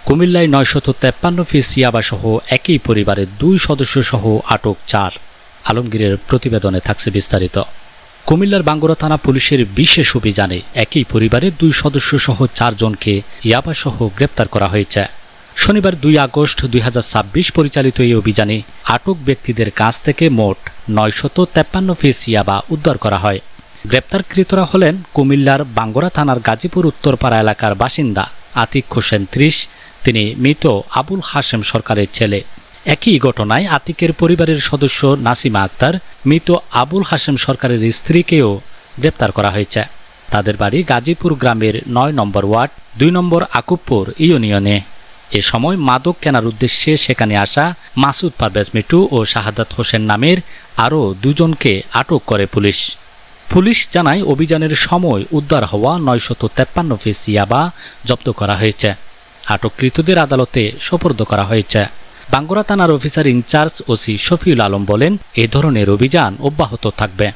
কুমিল্লায় 953 পিস ইয়াবাসহ একই পরিবারের 2 সদস্যসহ আটক 4। আলমগীরের প্রতিবেদনে থাকছে বিস্তারিত। কুমিল্লার বাঙ্গুরা থানা পুলিশের বিশেষ অভিযানে একই পরিবারের 2 সদস্যসহ 4 জনকে ইয়াবাসহ গ্রেপ্তার করা হয়েছে। শনিবার 2 আগস্ট 2026 পরিচালিত এই অভিযানে আটক ব্যক্তিদের কাছ থেকে মোট 953 পিস ইয়াবা উদ্ধার করা হয়। গ্রেপ্তারকৃতরা হলেন কুমিল্লার বাঙ্গুরা থানার গাজীপুর উত্তরপাড়া এলাকার বাসিন্দা আতিক হোসেন 30। তিনি মৃত আবুল হাশেম সরকারের ছেলে। একই ঘটনায় আতিকের পরিবারের সদস্য নাসিমা আক্তার, মৃত আবুল হাশেম সরকারের স্ত্রীকেও গ্রেপ্তার করা হয়েছে। তাদের বাড়ি গাজীপুর গ্রামের 9 নম্বর ওয়ার্ড 2 নম্বর আকুবপুর ইউনিয়নে। এ সময় মাদক কেনার উদ্দেশ্যে সেখানে আসা মাসুদ পারভেজ মিটু ও শাহাদাত হোসেন নামের আরও 2 জনকে আটক করে পুলিশ। পুলিশ জানায় অভিযানের সময় উদ্ধার হওয়া 953 পিস ইয়াবা জব্দ করা হয়েছে। আটককৃতদের আদালতে সোপর্দ করা হয়েছে। বাঙ্গুরা থানার officer in-charge OC Shafiul Alam বলেন, এ ধরনের অভিযান অব্যাহত থাকবে।